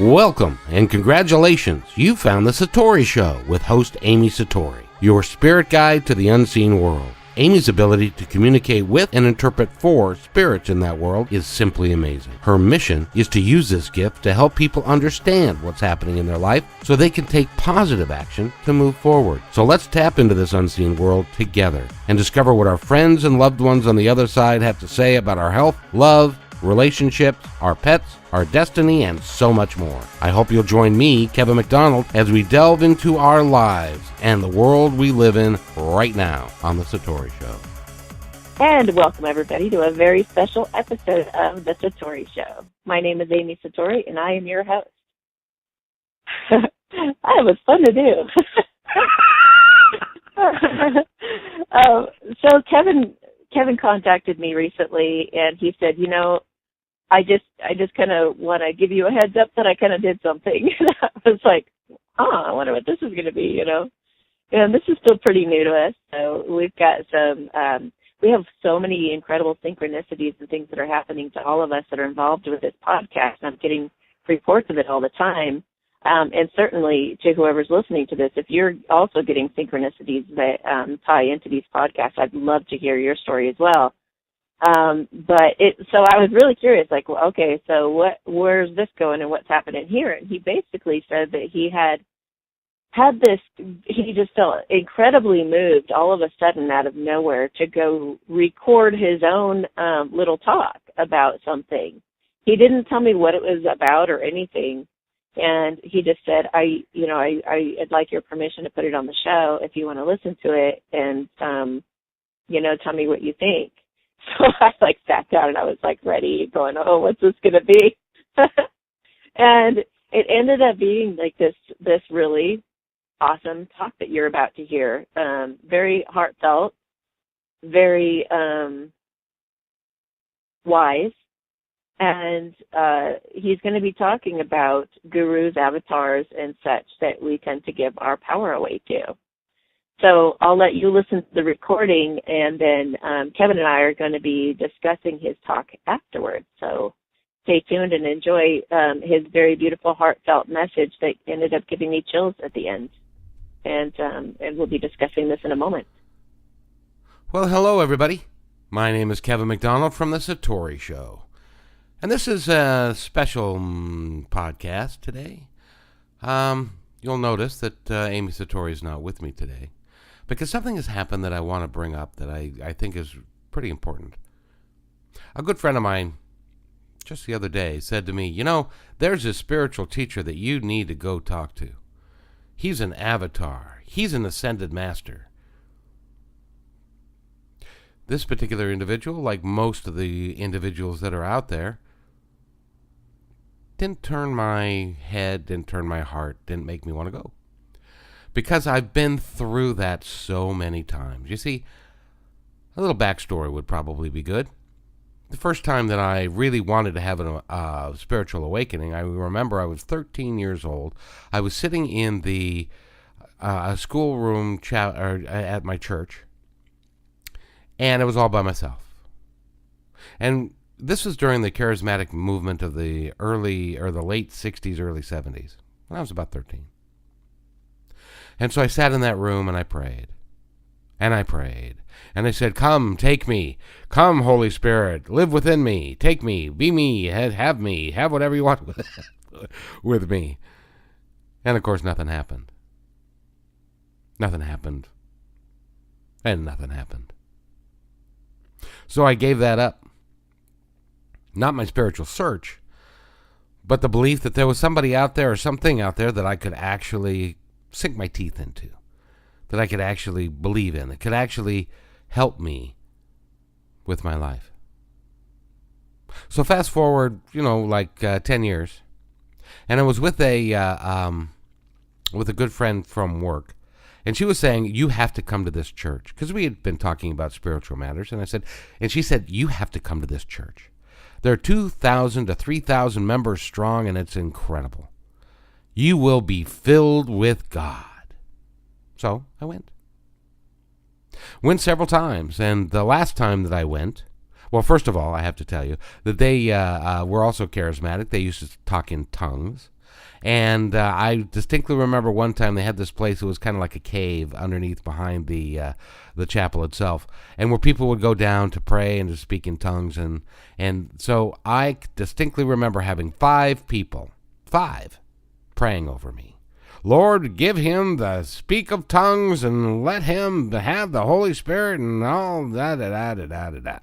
Welcome and congratulations. You found the Satori Show with host Amy Satori, your spirit guide to the unseen world. Amy's ability to communicate with and interpret for spirits in that world is simply amazing. Her mission is to use this gift to help people understand what's happening in their life so they can take positive action to move forward. So let's tap into this unseen world together and discover what our friends and loved ones on the other side have to say about our health, love, relationships, our pets, our destiny, and so much more. I hope you'll join me, Kevin McDonald, as we delve into our lives and the world we live in right now on The Satori Show. And welcome, everybody, to a very special episode of The Satori Show. My name is Amy Satori, and I am your host. It was fun to do. So Kevin contacted me recently, and he said, I just kind of want to give you a heads up that I kind of did something. And I was like, I wonder what this is going to be, And this is still pretty new to us, so we've got we have so many incredible synchronicities and things that are happening to all of us that are involved with this podcast. I'm getting reports of it all the time. And certainly to whoever's listening to this, if you're also getting synchronicities that tie into these podcasts, I'd love to hear your story as well. So I was really curious, like, well, okay, so where's this going and what's happening here? And he basically said that he had this, he just felt incredibly moved all of a sudden out of nowhere to go record his own little talk about something. He didn't tell me what it was about or anything. And he just said, I'd like your permission to put it on the show if you want to listen to it and, tell me what you think. So I sat down and I was ready going, oh, what's this going to be? And it ended up being this really awesome talk that you're about to hear. Very heartfelt, very wise. And he's going to be talking about gurus, avatars, and such that we tend to give our power away to. So I'll let you listen to the recording, and then Kevin and I are going to be discussing his talk afterwards. So stay tuned and enjoy his very beautiful, heartfelt message that ended up giving me chills at the end. And we'll be discussing this in a moment. Well, hello, everybody. My name is Kevin McDonald from The Satori Show. And this is a special podcast today. You'll notice that Amy Satori is not with me today because something has happened that I want to bring up that I think is pretty important. A good friend of mine just the other day said to me, there's a spiritual teacher that you need to go talk to. He's an avatar. He's an ascended master. This particular individual, like most of the individuals that are out there, didn't turn my head, didn't turn my heart, didn't make me want to go. Because I've been through that so many times. You see, a little backstory would probably be good. The first time that I really wanted to have a spiritual awakening, I remember I was 13 years old. I was sitting in the schoolroom at my church, and it was all by myself. And this was during the charismatic movement of the late 60s, early 70s, when I was about 13. And so I sat in that room and I prayed. And I prayed. And I said, come, take me. Come, Holy Spirit, live within me. Take me, be me, have whatever you want with me. And of course, nothing happened. Nothing happened. And nothing happened. So I gave that up. Not my spiritual search, but the belief that there was somebody out there or something out there that I could actually sink my teeth into, that I could actually believe in, that could actually help me with my life. So fast forward, 10 years, and I was with a good friend from work. And she was saying, you have to come to this church. Because we had been talking about spiritual matters. And she said, you have to come to this church. They're 2,000 to 3,000 members strong, and it's incredible. You will be filled with God. So I went. Went several times. And the last time that I went, well, first of all, I have to tell you that they were also charismatic. They used to talk in tongues. And I distinctly remember one time they had this place that was kind of like a cave underneath behind the chapel itself, and where people would go down to pray and to speak in tongues. And so I distinctly remember having 5 people, 5, praying over me. Lord, give him the speak of tongues and let him have the Holy Spirit and all that.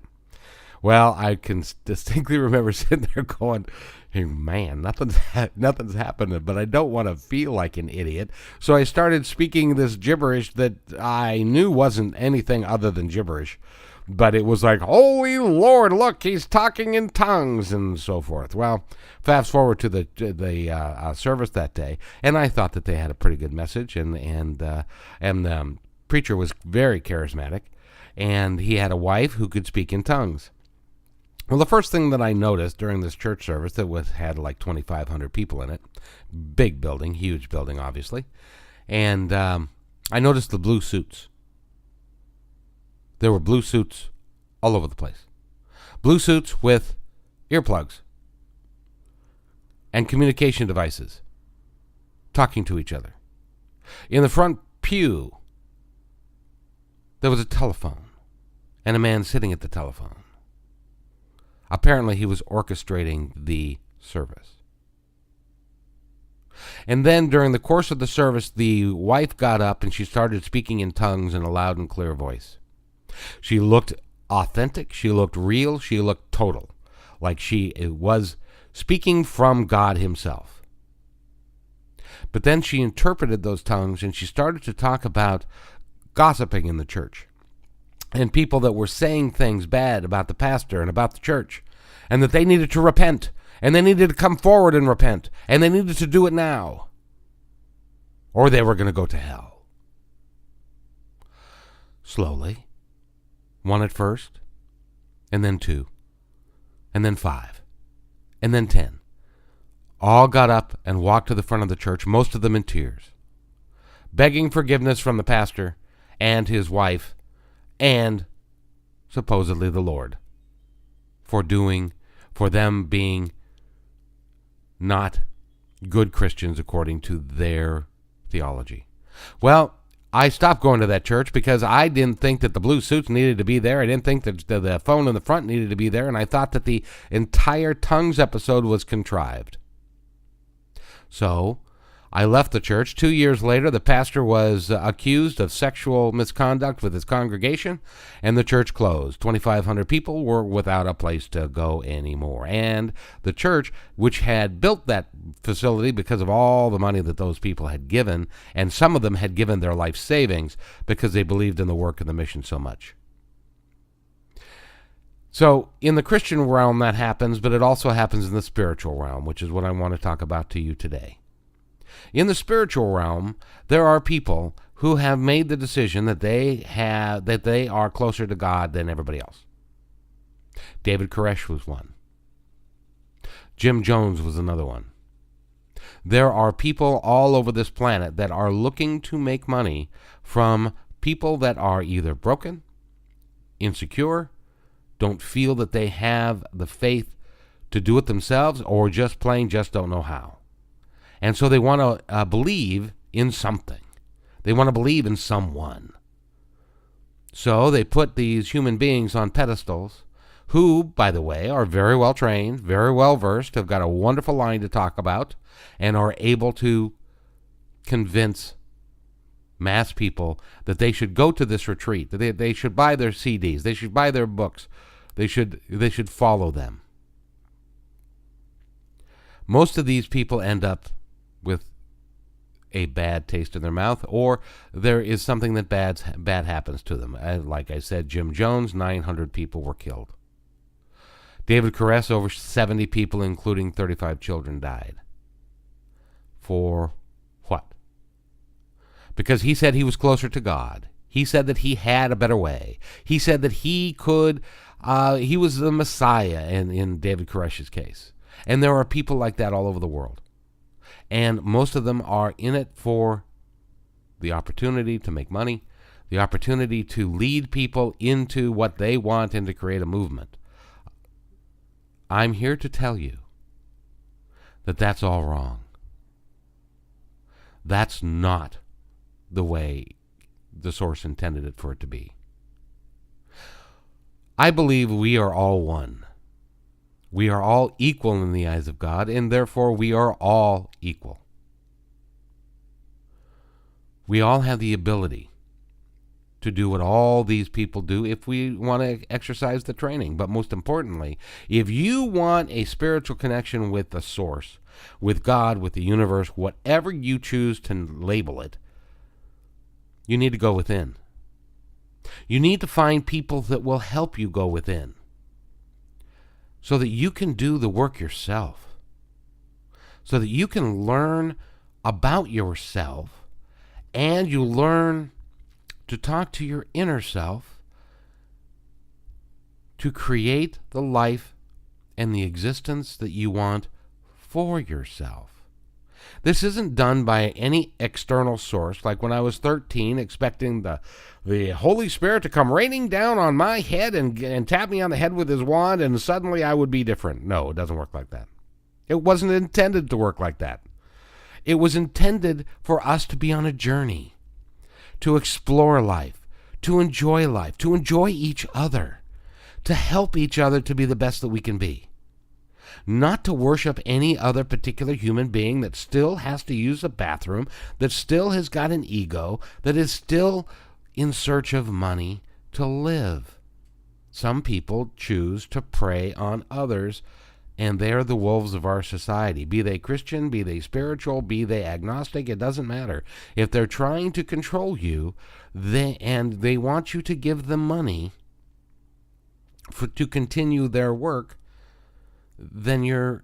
Well, I can distinctly remember sitting there going, hey, man, nothing's happening, but I don't want to feel like an idiot. So I started speaking this gibberish that I knew wasn't anything other than gibberish. But it was like, holy Lord, look, he's talking in tongues and so forth. Well, fast forward to the service that day, and I thought that they had a pretty good message, and the preacher was very charismatic, and he had a wife who could speak in tongues. Well, the first thing that I noticed during this church service that had like 2,500 people in it, big building, huge building, obviously, and I noticed the blue suits. There were blue suits all over the place. Blue suits with earplugs and communication devices talking to each other. In the front pew, there was a telephone and a man sitting at the telephone. Apparently, he was orchestrating the service. And then during the course of the service, the wife got up and she started speaking in tongues in a loud and clear voice. She looked authentic, she looked real, she looked total, like she was speaking from God himself. But then she interpreted those tongues and she started to talk about gossiping in the church and people that were saying things bad about the pastor and about the church, and that they needed to repent, and they needed to come forward and repent, and they needed to do it now, or they were going to go to hell. Slowly, 1 at first, and then 2, and then 5, and then 10. All got up and walked to the front of the church, most of them in tears, begging forgiveness from the pastor and his wife and supposedly the Lord for them being not good Christians according to their theology. Well, I stopped going to that church because I didn't think that the blue suits needed to be there. I didn't think that the phone in the front needed to be there, and I thought that the entire tongues episode was contrived. So I left the church. 2 years later, the pastor was accused of sexual misconduct with his congregation, and the church closed. 2,500 people were without a place to go anymore. And the church, which had built that facility because of all the money that those people had given, and some of them had given their life savings because they believed in the work of the mission so much. So in the Christian realm that happens, but it also happens in the spiritual realm, which is what I want to talk about to you today. In the spiritual realm, there are people who have made the decision that they are closer to God than everybody else. David Koresh was one. Jim Jones was another one. There are people all over this planet that are looking to make money from people that are either broken, insecure, don't feel that they have the faith to do it themselves, or just don't know how. And so they want to believe in something. They want to believe in someone. So they put these human beings on pedestals who, by the way, are very well trained, very well versed, have got a wonderful line to talk about, and are able to convince mass people that they should go to this retreat, that they should buy their CDs, they should buy their books, they should follow them. Most of these people end up with a bad taste in their mouth, or there is something that bad happens to them. Like I said, Jim Jones, 900 people were killed. David Koresh, over 70 people, including 35 children, died. For what? Because he said he was closer to God. He said that he had a better way. He said that he was the Messiah in David Koresh's case. And there are people like that all over the world. And most of them are in it for the opportunity to make money, the opportunity to lead people into what they want and to create a movement. I'm here to tell you that that's all wrong. That's not the way the source intended it for it to be. I believe we are all one. We are all equal in the eyes of God, and therefore we are all equal. We all have the ability to do what all these people do if we want to exercise the training. But most importantly, if you want a spiritual connection with the source, with God, with the universe, whatever you choose to label it, you need to go within. You need to find people that will help you go within so that you can do the work yourself, so that you can learn about yourself and you learn to talk to your inner self to create the life and the existence that you want for yourself. This isn't done by any external source, like when I was 13, expecting the Holy Spirit to come raining down on my head and tap me on the head with his wand, and suddenly I would be different. No, it doesn't work like that. It wasn't intended to work like that. It was intended for us to be on a journey, to explore life, to enjoy each other, to help each other to be the best that we can be. Not to worship any other particular human being that still has to use a bathroom, that still has got an ego, that is still in search of money to live. Some people choose to prey on others, and they are the wolves of our society. Be they Christian, be they spiritual, be they agnostic, it doesn't matter. If they're trying to control you, and they want you to give them money to continue their work, then you're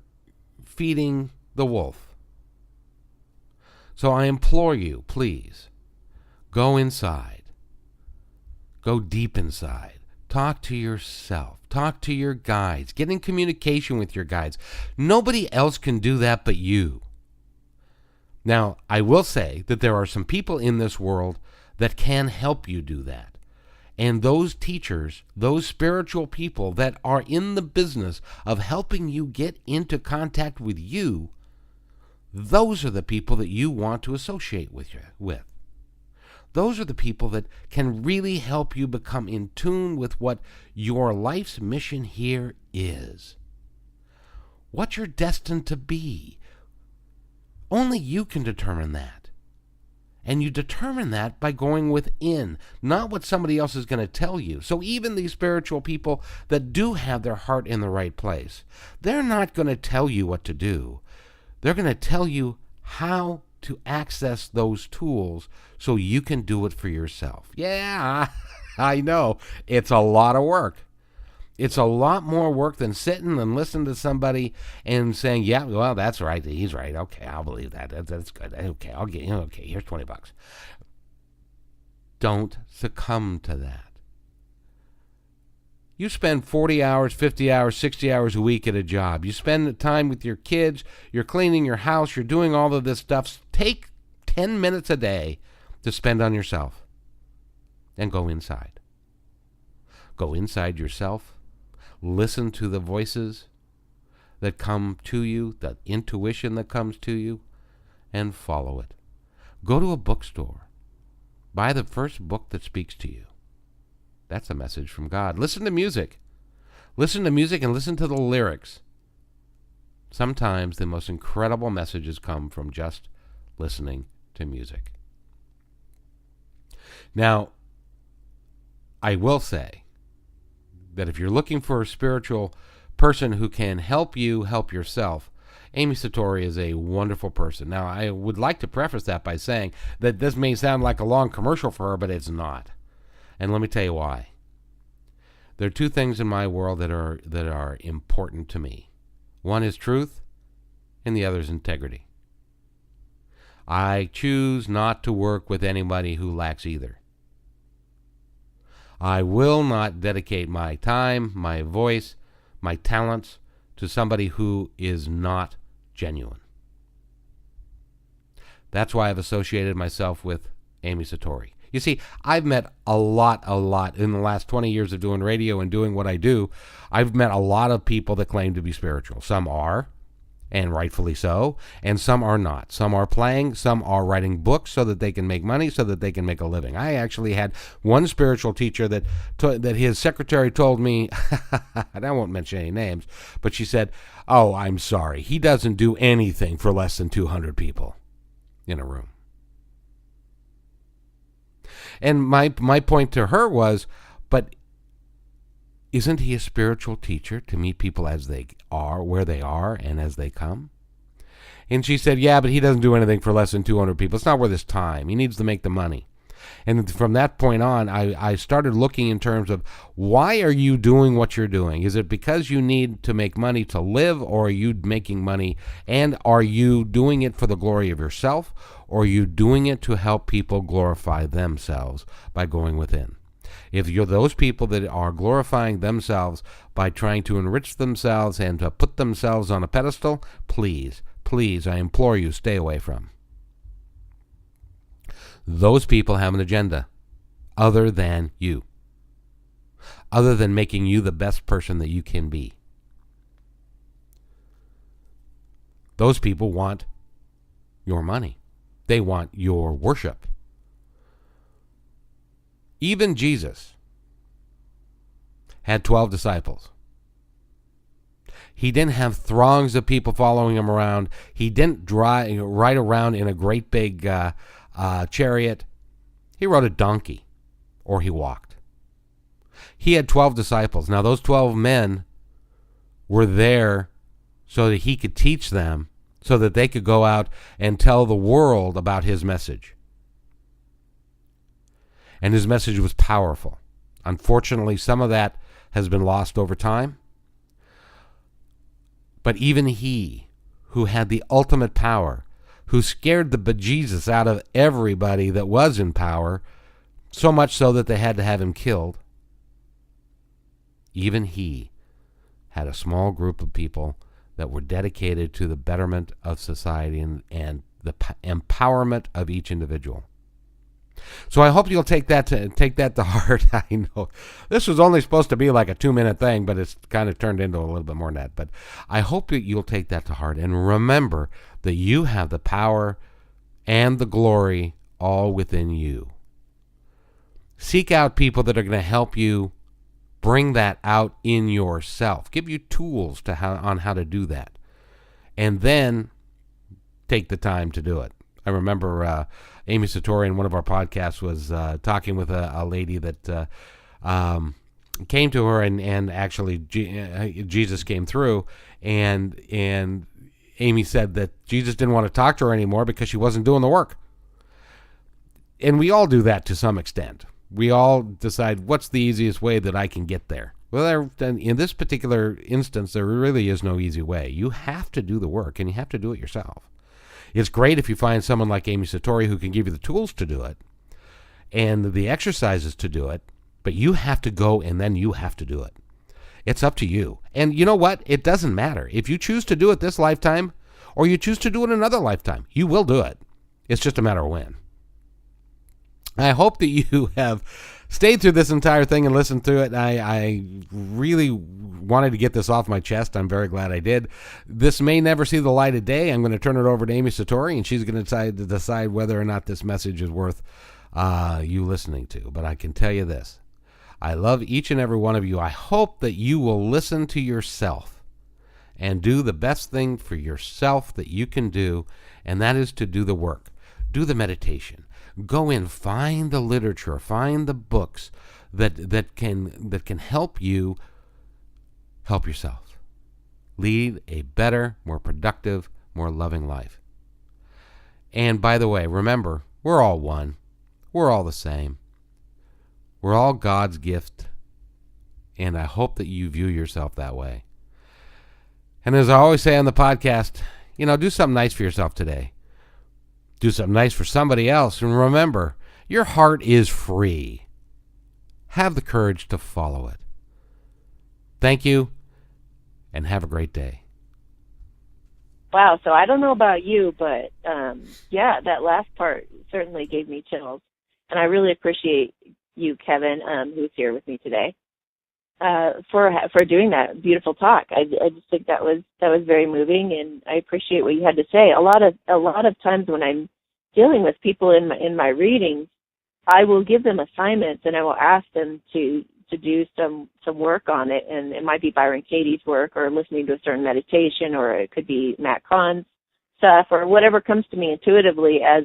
feeding the wolf. So I implore you, please, go inside. Go deep inside. Talk to yourself. Talk to your guides. Get in communication with your guides. Nobody else can do that but you. Now, I will say that there are some people in this world that can help you do that. And those teachers, those spiritual people that are in the business of helping you get into contact with you, those are the people that you want to associate with. Those are the people that can really help you become in tune with what your life's mission here is. What you're destined to be. Only you can determine that. And you determine that by going within, not what somebody else is going to tell you. So even these spiritual people that do have their heart in the right place, they're not going to tell you what to do. They're going to tell you how to access those tools so you can do it for yourself. Yeah, I know. It's a lot of work. It's a lot more work than sitting and listening to somebody and saying, yeah, well, that's right. He's right. Okay, I'll believe that. That's good. Okay, I'll get you. Okay, here's $20. Don't succumb to that. You spend 40 hours, 50 hours, 60 hours a week at a job. You spend the time with your kids. You're cleaning your house. You're doing all of this stuff. Take 10 minutes a day to spend on yourself and go inside. Go inside yourself. Listen to the voices that come to you, the intuition that comes to you, and follow it. Go to a bookstore. Buy the first book that speaks to you. That's a message from God. Listen to music. Listen to music and listen to the lyrics. Sometimes the most incredible messages come from just listening to music. Now, I will say that if you're looking for a spiritual person who can help you help yourself, Amy Satori is a wonderful person. Now, I would like to preface that by saying that this may sound like a long commercial for her, but it's not. And let me tell you why. There are two things in my world that are important to me. One is truth, and the other is integrity. I choose not to work with anybody who lacks either. I will not dedicate my time, my voice, my talents to somebody who is not genuine. That's why I've associated myself with Amy Satori. You see, I've met a lot in the last 20 years of doing radio and doing what I do. I've met a lot of people that claim to be spiritual. Some are, and rightfully so, and some are not. Some are playing, some are writing books so that they can make money, so that they can make a living. I actually had one spiritual teacher that his secretary told me, and I won't mention any names, but she said, "Oh, I'm sorry, he doesn't do anything for less than 200 people in a room." And my point to her was, but isn't he a spiritual teacher to meet people as they are, where they are, and as they come? And she said, yeah, but he doesn't do anything for less than 200 people. It's not worth his time. He needs to make the money. And from that point on, I started looking in terms of, why are you doing what you're doing? Is it because you need to make money to live, or are you making money, and are you doing it for the glory of yourself, or are you doing it to help people glorify themselves by going within? If you're those people that are glorifying themselves by trying to enrich themselves and to put themselves on a pedestal, please, please, I implore you, stay away from. Those people have an agenda other than you, other than making you the best person that you can be. Those people want your money. They want your worship. Even Jesus had 12 disciples. He didn't have throngs of people following him around. He didn't ride around in a great big chariot. He rode a donkey, or he walked. He had 12 disciples. Now, those 12 men were there so that he could teach them, so that they could go out and tell the world about his message. And his message was powerful. Unfortunately, some of that has been lost over time. But even he, who had the ultimate power, who scared the bejesus out of everybody that was in power, so much so that they had to have him killed, even he had a small group of people that were dedicated to the betterment of society and the empowerment of each individual. So I hope you'll take that to heart. I know this was only supposed to be like a 2-minute thing, but it's kind of turned into a little bit more than that. But I hope that you'll take that to heart and remember that you have the power and the glory all within you. Seek out people that are going to help you bring that out in yourself. Give you tools on how to do that. And then take the time to do it. I remember Amy Satori in one of our podcasts was talking with a lady that came to her, and actually Jesus came through, and Amy said that Jesus didn't want to talk to her anymore because she wasn't doing the work. And we all do that to some extent. We all decide, what's the easiest way that I can get there? Well, in this particular instance, there really is no easy way. You have to do the work, and you have to do it yourself. It's great if you find someone like Amy Satori who can give you the tools to do it and the exercises to do it, but you have to go and then you have to do it. It's up to you. And you know what? It doesn't matter. If you choose to do it this lifetime or you choose to do it another lifetime, you will do it. It's just a matter of when. I hope that you have stayed through this entire thing and listened to it. I really wanted to get this off my chest. I'm very glad I did. This may never see the light of day. I'm going to turn it over to Amy Satori, and she's going to decide whether or not this message is worth you listening to. But I can tell you this. I love each and every one of you. I hope that you will listen to yourself and do the best thing for yourself that you can do, and that is to do the work. Do the meditation. Go in, find the literature, find the books that can help you help yourself. Lead a better, more productive, more loving life. And by the way, remember, we're all one. We're all the same. We're all God's gift, and I hope that you view yourself that way. And as I always say on the podcast, do something nice for yourself today. Do something nice for somebody else. And remember, your heart is free. Have the courage to follow it. Thank you, and have a great day. Wow, so I don't know about you, but that last part certainly gave me chills. And I really appreciate you, Kevin, who's here with me today. for doing that beautiful talk. I just think that was very moving, and I appreciate what you had to say. A lot of times when I'm dealing with people in my readings, I will give them assignments and I will ask them to do some work on it, and it might be Byron Katie's work or listening to a certain meditation, or it could be Matt Kahn's stuff, or whatever comes to me intuitively as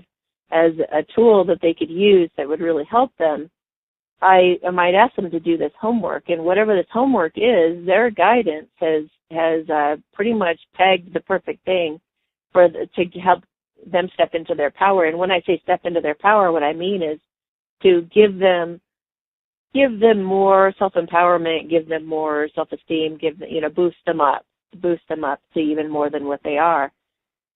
a tool that they could use that would really help them. I might ask them to do this homework, and whatever this homework is, their guidance has pretty much pegged the perfect thing to help them step into their power. And when I say step into their power, what I mean is to give them more self-empowerment, give them more self-esteem, boost them up to even more than what they are.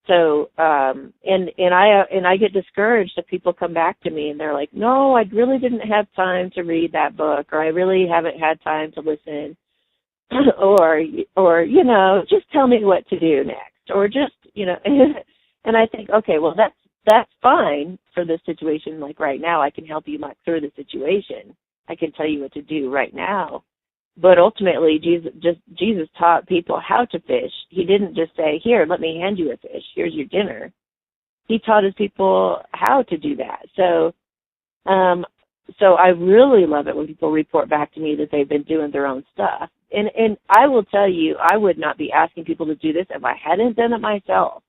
So, and I get discouraged if people come back to me and they're like, no, I really didn't have time to read that book, or I really haven't had time to listen, or, just tell me what to do next, or just, and I think, okay, well, that's fine for this situation. Like right now, I can help you muck through the situation. I can tell you what to do right now. But ultimately, Jesus taught people how to fish. He didn't just say, here, let me hand you a fish. Here's your dinner. He taught his people how to do that. So I really love it when people report back to me that they've been doing their own stuff. And I will tell you, I would not be asking people to do this if I hadn't done it myself.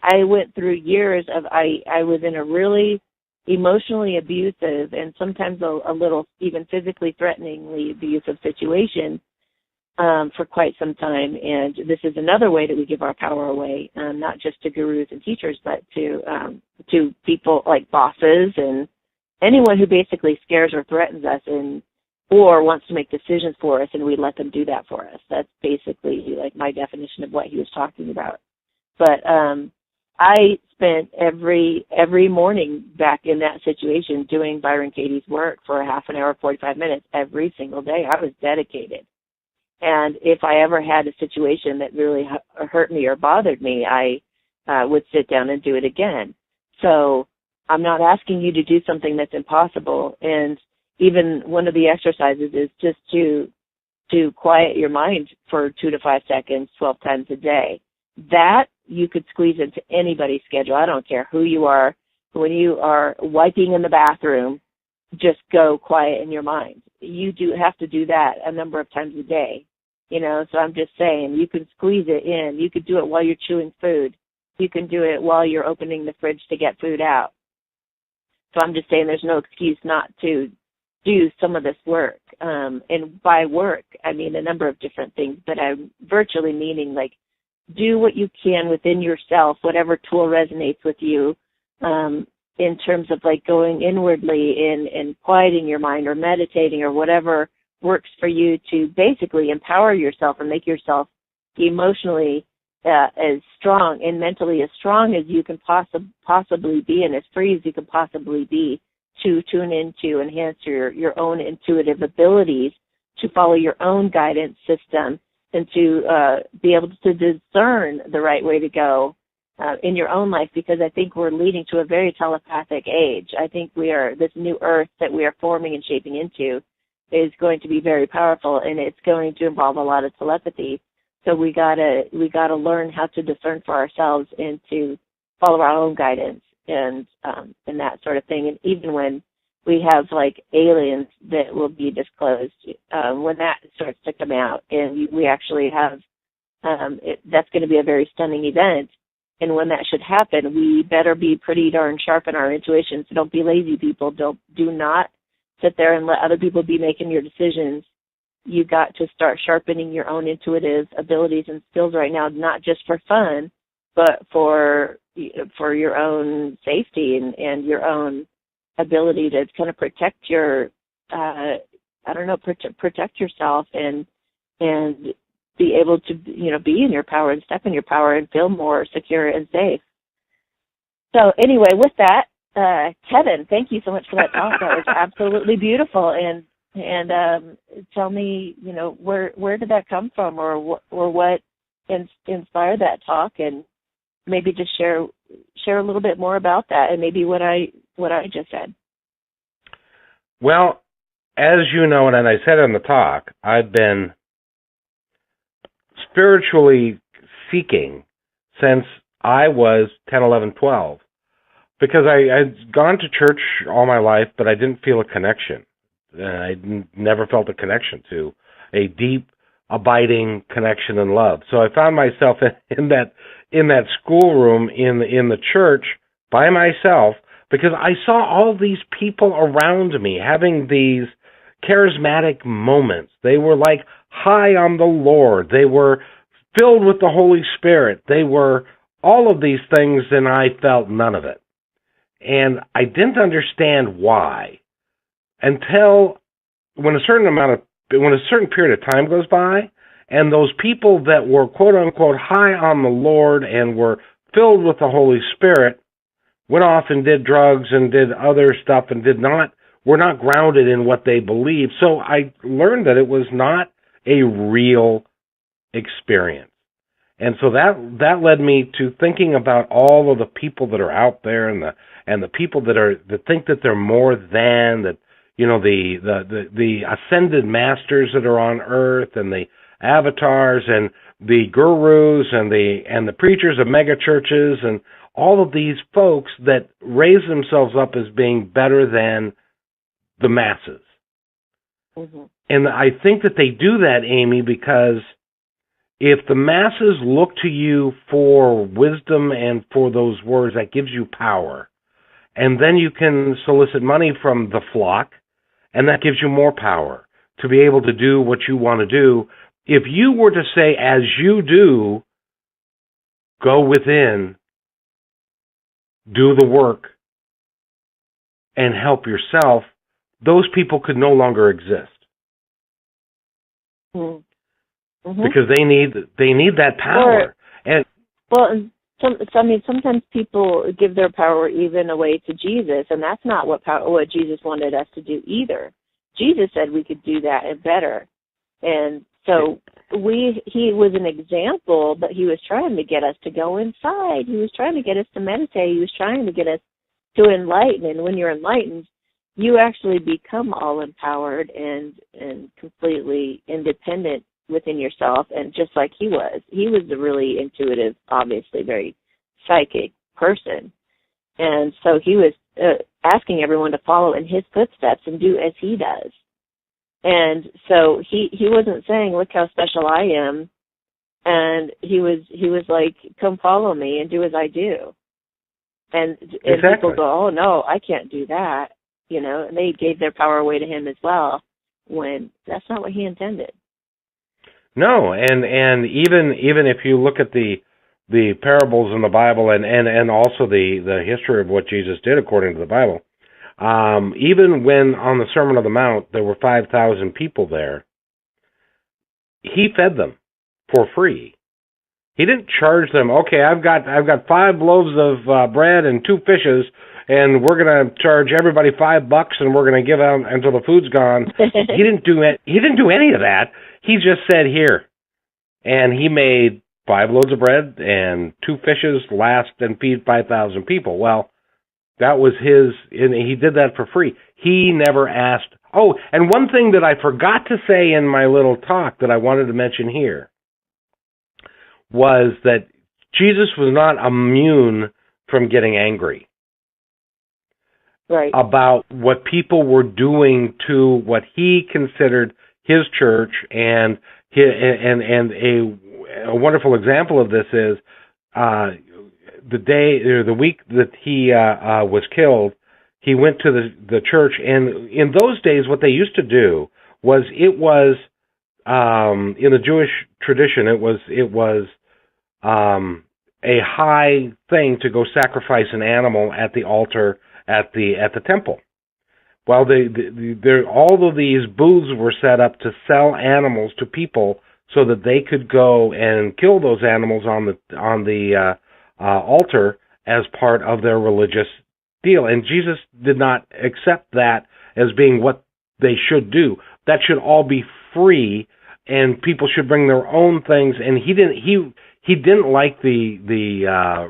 I went through years of, I was in a really emotionally abusive and sometimes a little even physically threateningly abusive situation for quite some time. And this is another way that we give our power away, not just to gurus and teachers, but to people like bosses and anyone who basically scares or threatens us or wants to make decisions for us, and we let them do that for us. That's basically like my definition of what he was talking about. But I spent every morning back in that situation doing Byron Katie's work for a half an hour, 45 minutes every single day. I was dedicated. And if I ever had a situation that really hurt me or bothered me, I would sit down and do it again. So I'm not asking you to do something that's impossible. And even one of the exercises is just to quiet your mind for 2 to 5 seconds, 12 times a day. That you could squeeze into anybody's schedule. I don't care who you are. When you are wiping in the bathroom, just go quiet in your mind. You do have to do that a number of times a day. So I'm just saying, you can squeeze it in. You could do it while you're chewing food. You can do it while you're opening the fridge to get food out. So I'm just saying there's no excuse not to do some of this work. And by work, I mean a number of different things, but I'm virtually meaning like do what you can within yourself, whatever tool resonates with you, in terms of like going inwardly and quieting your mind or meditating or whatever works for you to basically empower yourself and make yourself emotionally as strong and mentally as strong as you can possibly be and as free as you can possibly be to tune into, enhance your own intuitive abilities, to follow your own guidance system, and to be able to discern the right way to go in your own life, because I think we're leading to a very telepathic age. I think this new earth that we are forming and shaping into is going to be very powerful, and it's going to involve a lot of telepathy. So we gotta learn how to discern for ourselves and to follow our own guidance and that sort of thing. And even when we have like aliens that will be disclosed, when that starts to come out, and we actually have, that's going to be a very stunning event. And when that should happen, we better be pretty darn sharp in our intuition. So don't be lazy, people. Do not sit there and let other people be making your decisions. You got to start sharpening your own intuitive abilities and skills right now, not just for fun, but for your own safety and your own ability to kind of protect your, protect yourself and be able to, be in your power and step in your power and feel more secure and safe. So anyway, with that, Kevin, thank you so much for that talk. That was absolutely beautiful. And tell me, where did that come from, or what inspired that talk, and maybe just share a little bit more about that, and maybe what I just said. Well, as you know, and I said in the talk, I've been spiritually seeking since I was 10, 11, 12. Because I'd gone to church all my life, but I didn't feel a connection. I never felt a connection to a deep, abiding connection and love. So I found myself in that schoolroom in the church by myself, because I saw all these people around me having these charismatic moments. They were like high on the Lord. They were filled with the Holy Spirit. They were all of these things, and I felt none of it. And I didn't understand why until when a certain period of time goes by, and those people that were quote unquote high on the Lord and were filled with the Holy Spirit went off and did drugs and did other stuff and were not grounded in what they believed. So I learned that it was not a real experience. And so that led me to thinking about all of the people that are out there and the people that think that they're more than, that, you know, the ascended masters that are on earth, and the avatars and the gurus and the preachers of mega churches, and all of these folks that raise themselves up as being better than the masses. Mm-hmm. And I think that they do that, Amy, because if the masses look to you for wisdom and for those words, that gives you power. And then you can solicit money from the flock, and that gives you more power to be able to do what you want to do. If you were to say, as you do, go within, do the work, and help yourself, those people could no longer exist. Mm-hmm. Because they need that power. Sometimes people give their power even away to Jesus, and that's not what Jesus wanted us to do either. Jesus said we could do that and better. And so he was an example, but he was trying to get us to go inside. He was trying to get us to meditate. He was trying to get us to enlighten. And when you're enlightened, you actually become all empowered and completely independent within yourself. And just like he was a really intuitive, obviously very psychic person. And so he was asking everyone to follow in his footsteps and do as he does. And so he wasn't saying, look how special I am. And he was like, come follow me and do as I do. And exactly. People go, oh no, I can't do that. You know, and they gave their power away to him as well, when that's not what he intended. No, and even if you look at the parables in the Bible and also the history of what Jesus did according to the Bible, even when on the Sermon on the Mount there were 5,000 people there, he fed them for free. He didn't charge them. Okay, I've got 5 loaves of bread and 2 fishes, and we're going to charge everybody $5, and we're going to give out until the food's gone. He didn't do it. He didn't do any of that. He just said, here. And he made 5 loaves of bread and 2 fishes last and feed 5,000 people. Well, that was his, and he did that for free. He never asked. Oh, and one thing that I forgot to say in my little talk that I wanted to mention here was that Jesus was not immune from getting angry. Right. About what people were doing to what he considered his church, and a wonderful example of this is the week that he was killed. He went to the church, and in those days, what they used to do was in the Jewish tradition, it was a high thing to go sacrifice an animal at the altar at the temple. Well, all of these booths were set up to sell animals to people so that they could go and kill those animals on the altar as part of their religious deal. And Jesus did not accept that as being what they should do. That should all be free, and people should bring their own things. And he didn't like the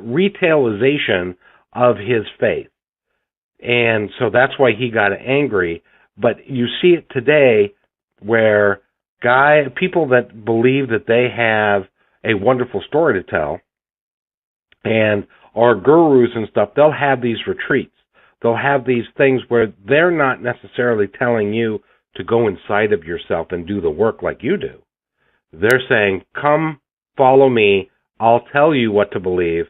retailization of his faith. And so that's why he got angry. But you see it today where people that believe that they have a wonderful story to tell and are gurus and stuff, they'll have these retreats. They'll have these things where they're not necessarily telling you to go inside of yourself and do the work like you do. They're saying, come follow me, I'll tell you what to believe,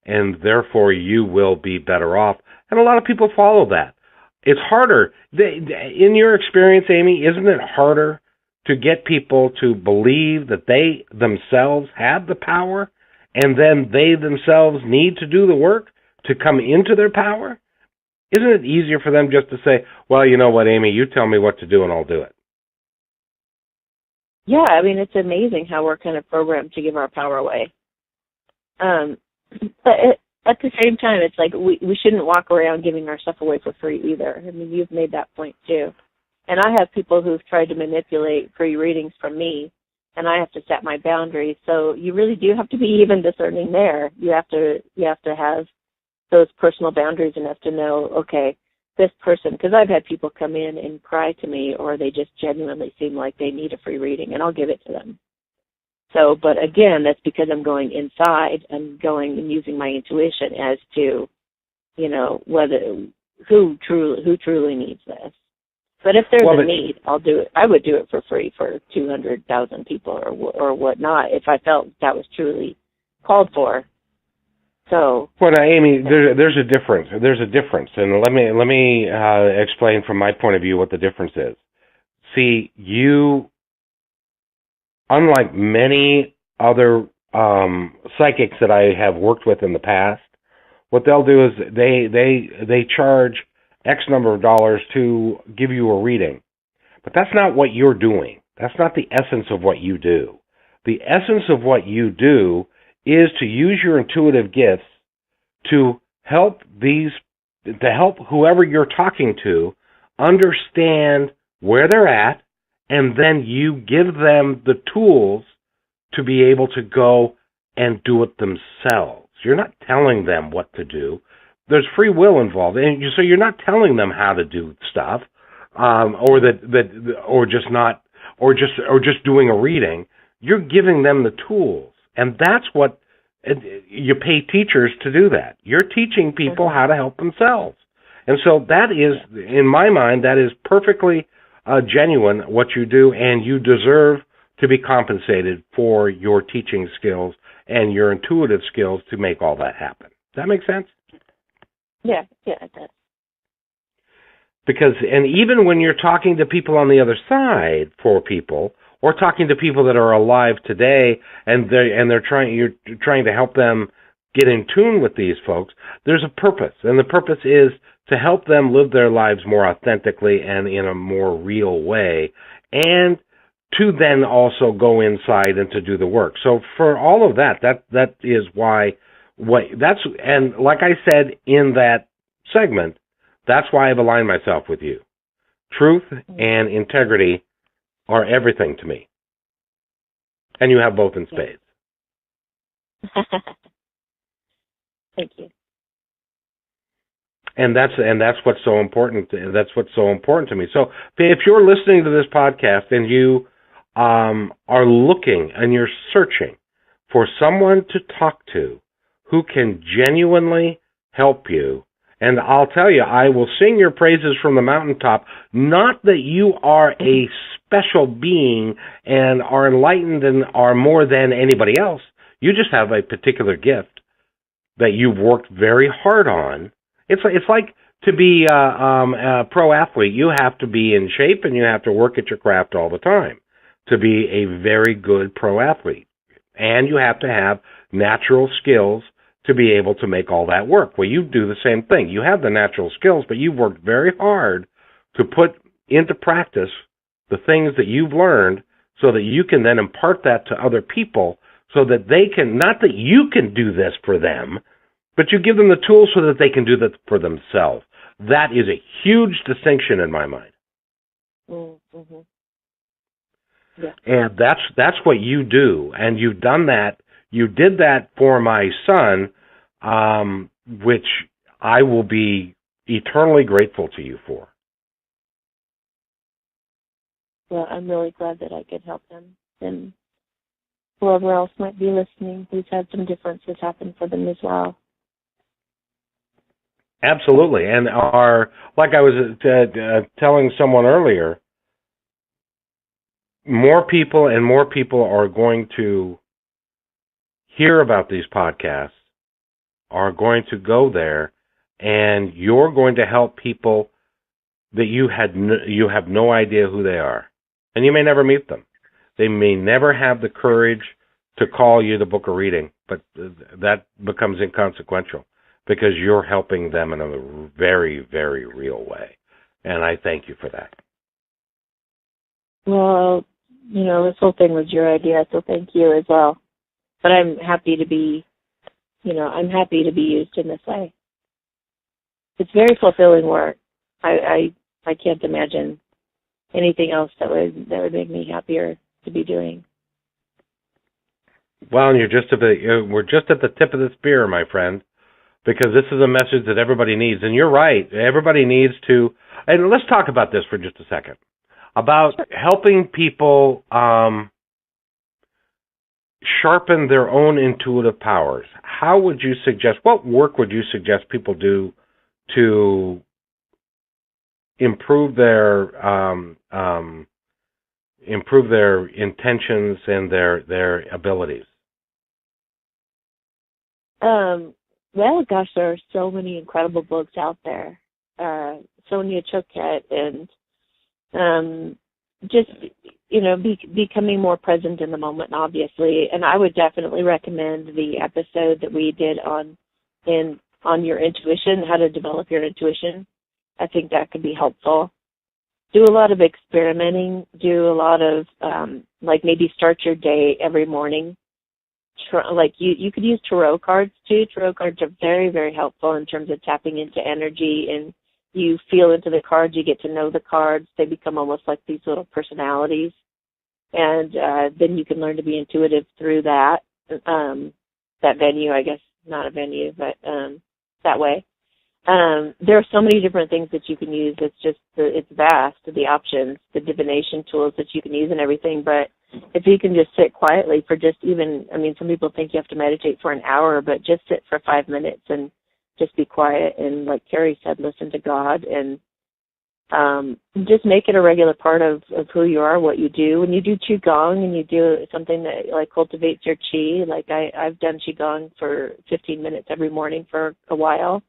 and therefore you will be better off. And a lot of people follow that. It's harder. In your experience, Amy, isn't it harder to get people to believe that they themselves have the power and then they themselves need to do the work to come into their power? Isn't it easier for them just to say, well, you know what, Amy, you tell me what to do and I'll do it? Yeah, I mean, it's amazing how we're kind of programmed to give our power away. But at the same time, it's like we shouldn't walk around giving our stuff away for free either. I mean, you've made that point too. And I have people who've tried to manipulate free readings from me, and I have to set my boundaries. So you really do have to be even discerning there. You have to have those personal boundaries enough to know, okay, this person, because I've had people come in and cry to me, or they just genuinely seem like they need a free reading, and I'll give it to them. So, but again, that's because I'm going inside and going and using my intuition as to, you know, who truly needs this. But if there's a need, I'll do it. I would do it for free for 200,000 people or whatnot if I felt that was truly called for. So, well, now, Amy, there's a difference. There's a difference, and let me explain from my point of view what the difference is. See, you, unlike many other psychics that I have worked with in the past, what they'll do is they charge X number of dollars to give you a reading, but that's not what you're doing. That's not the essence of what you do. The essence of what you do is to use your intuitive gifts to help whoever you're talking to understand where they're at, and then you give them the tools to be able to go and do it themselves. You're not telling them what to do. There's free will involved, and so you're not telling them how to do stuff, or just doing a reading. You're giving them the tools, and that's what you pay teachers to do. That you're teaching people how to help themselves, and so that is, in my mind, that is perfectly genuine what you do, and you deserve to be compensated for your teaching skills and your intuitive skills to make all that happen. Does that make sense? Yeah, it does. Because, and even when you're talking to people on the other side for people, or talking to people that are alive today, and you're trying to help them get in tune with these folks, there's a purpose, and the purpose is to help them live their lives more authentically and in a more real way, and to then also go inside and to do the work. So for all of that is why. And like I said in that segment, that's why I've aligned myself with you. Truth and integrity are everything to me. And you have both in spades. Thank you. And that's what's so important. That's what's so important to me. So if you're listening to this podcast and you are looking and you're searching for someone to talk to who can genuinely help you, and I'll tell you, I will sing your praises from the mountaintop, not that you are a special being and are enlightened and are more than anybody else. You just have a particular gift that you've worked very hard on. It's like to be a pro athlete. You have to be in shape and you have to work at your craft all the time to be a very good pro athlete. And you have to have natural skills to be able to make all that work. Well, you do the same thing. You have the natural skills, but you've worked very hard to put into practice the things that you've learned so that you can then impart that to other people so that they can, not that you can do this for them, but you give them the tools so that they can do that for themselves. That is a huge distinction in my mind. Mm-hmm. Yeah. And that's what you do, and you've done that. You did that for my son, which I will be eternally grateful to you for. well, I'm really glad that I could help him. And whoever else might be listening who's had some differences happen for them as well. Absolutely. And like I was telling someone earlier, more people and more people are going to hear about these podcasts, are going to go there, and you're going to help people that you have no idea who they are. And you may never meet them. They may never have the courage to call you to book a reading, but that becomes inconsequential because you're helping them in a very, very real way. And I thank you for that. Well, this whole thing was your idea, so thank you as well. But I'm happy to be, used in this way. It's very fulfilling work. I can't imagine anything else that would make me happier to be doing. Well, and we're just at the tip of the spear, my friend, because this is a message that everybody needs. And you're right. Everybody needs to, and let's talk about this for just a second, about helping people sharpen their own intuitive powers. What work would you suggest people do to improve their intentions and their abilities? Well, gosh, there are so many incredible books out there. Sonia Choquette and just, becoming more present in the moment, obviously. And I would definitely recommend the episode that we did on your intuition, how to develop your intuition. I think that could be helpful. Do a lot of experimenting. Do a lot of, maybe start your day every morning. You could use tarot cards too. Tarot cards are very, very helpful in terms of tapping into energy, and you feel into the cards, you get to know the cards. They become almost like these little personalities. And then you can learn to be intuitive through that venue, I guess, not a venue, but that way. There are so many different things that you can use. It's vast, the options, the divination tools that you can use and everything. But if you can just sit quietly for some people think you have to meditate for an hour, but just sit for 5 minutes and just be quiet. And like Carrie said, listen to God and just make it a regular part of who you are, what you do. When you do Qigong and you do something that cultivates your Qi, I've done Qigong for 15 minutes every morning for a while.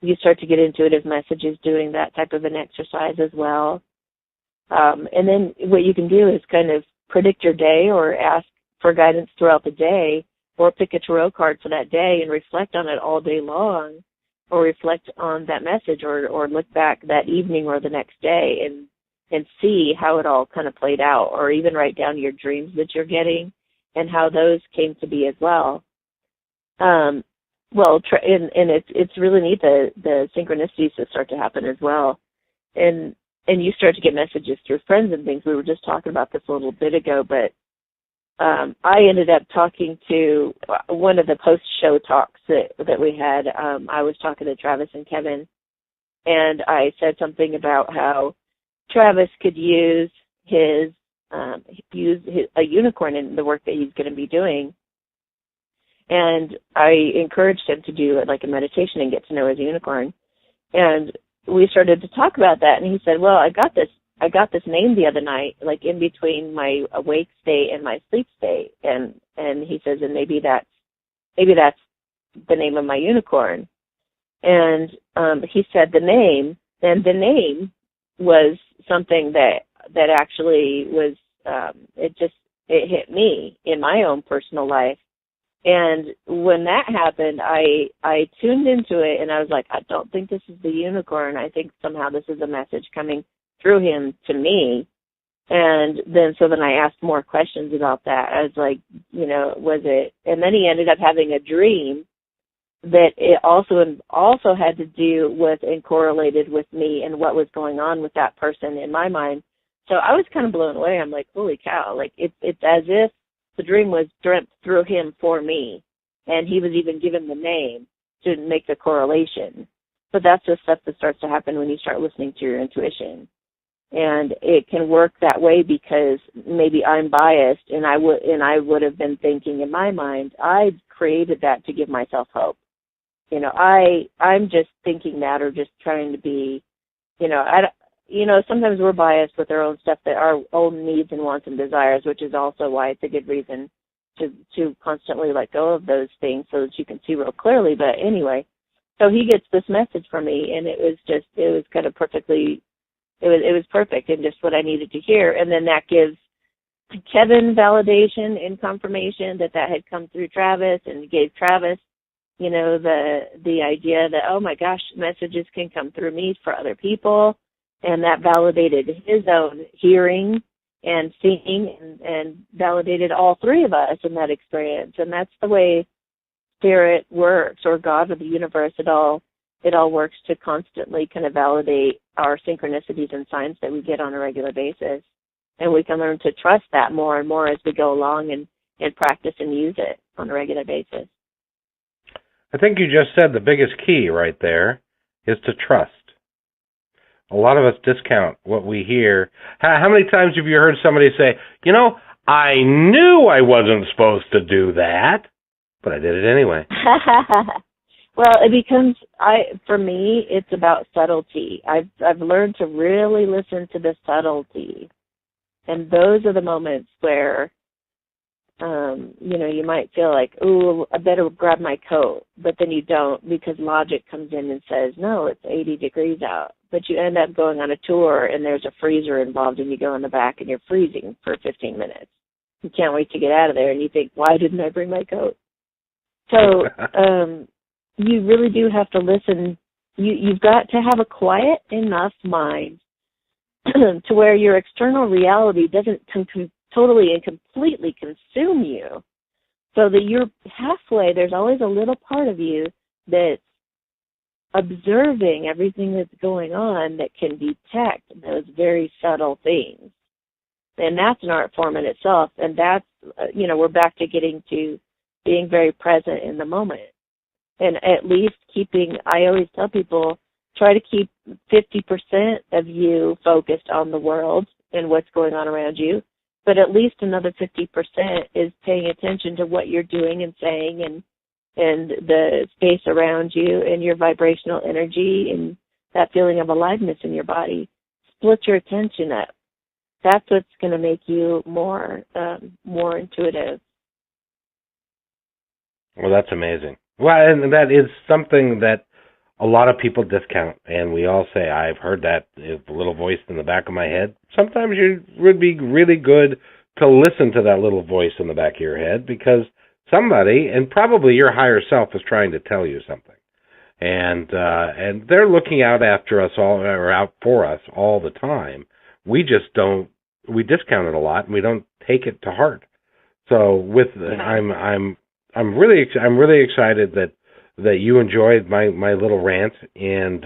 You start to get intuitive messages doing that type of an exercise as well. And then what you can do is kind of predict your day or ask for guidance throughout the day, or pick a tarot card for that day and reflect on it all day long, or reflect on that message or look back that evening or the next day and see how it all kind of played out, or even write down your dreams that you're getting and how those came to be as well. And it's really neat, the synchronicities that start to happen as well. And you start to get messages through friends and things. We were just talking about this a little bit ago, but I ended up talking to one of the post-show talks that we had. I was talking to Travis and Kevin, and I said something about how Travis could use a unicorn in the work that he's going to be doing. And I encouraged him to do a meditation and get to know his unicorn. And we started to talk about that, and he said, well, I got this name the other night, in between my awake state and my sleep state. And he says, and maybe that's the name of my unicorn. And he said the name was something that actually was, it hit me in my own personal life. And when that happened, I tuned into it, and I was like, I don't think this is the unicorn. I think somehow this is a message coming through him to me. And then I asked more questions about that. I was like, was it? And then he ended up having a dream that it also had to do with and correlated with me and what was going on with that person in my mind. So I was kind of blown away. I'm like, holy cow! It's as if the dream was dreamt through him for me, and he was even given the name to make the correlation. But that's the stuff that starts to happen when you start listening to your intuition. And it can work that way because maybe I'm biased, and I would have been thinking in my mind, I created that to give myself hope. I'm just thinking that, or just trying to be, sometimes we're biased with our own stuff, that our own needs and wants and desires, which is also why it's a good reason to constantly let go of those things so that you can see real clearly. But anyway, so he gets this message from me, and it was kind of perfectly, it was perfect and just what I needed to hear. And then that gives Kevin validation and confirmation that had come through Travis, and gave Travis, the idea that, oh my gosh, messages can come through me for other people. And that validated his own hearing and seeing, and validated all three of us in that experience. And that's the way Spirit works, or God, or the universe. It all works to constantly kind of validate our synchronicities and signs that we get on a regular basis. And we can learn to trust that more and more as we go along and practice and use it on a regular basis. I think you just said the biggest key right there is to trust. A lot of us discount what we hear. How many times have you heard somebody say, I knew I wasn't supposed to do that, but I did it anyway? Well, it becomes, for me, it's about subtlety. I've learned to really listen to the subtlety. And those are the moments where, you might feel like, ooh, I better grab my coat, but then you don't, because logic comes in and says, no, it's 80 degrees out. But you end up going on a tour, and there's a freezer involved, and you go in the back, and you're freezing for 15 minutes. You can't wait to get out of there, and you think, why didn't I bring my coat? So you really do have to listen. You've got to have a quiet enough mind to where your external reality doesn't totally and completely consume you, so that you're halfway. There's always a little part of you that's observing everything that's going on, that can detect those very subtle things. And that's an art form in itself. And that's, we're back to getting to being very present in the moment. And at least I always tell people, try to keep 50% of you focused on the world and what's going on around you. But at least another 50% is paying attention to what you're doing and saying, and the space around you, and your vibrational energy, and that feeling of aliveness in your body. Split your attention up. That's what's going to make you more intuitive. Well, that's amazing. Well, and that is something that a lot of people discount, and we all say, I've heard that little voice in the back of my head. Sometimes it would be really good to listen to that little voice in the back of your head, because somebody, and probably your higher self, is trying to tell you something. And they're looking out after us all, or out for us all the time. We just don't, we discount it a lot, and we don't take it to heart. So I'm really excited that you enjoyed my little rant, and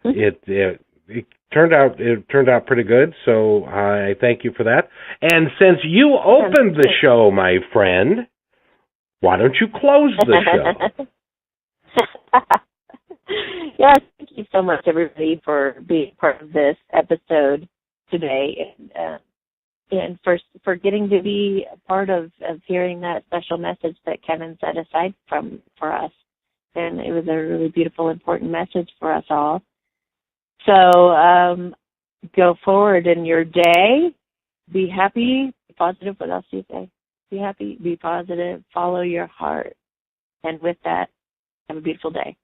it turned out pretty good. So I thank you for that. And since you opened the show, my friend, why don't you close the show? Yeah, thank you so much, everybody, for being part of this episode today, and for getting to be a part of hearing that special message that Kevin set aside for us. And it was a really beautiful, important message for us all. So go forward in your day. Be happy, be positive. What else do you say? Be happy, be positive, follow your heart. And with that, have a beautiful day.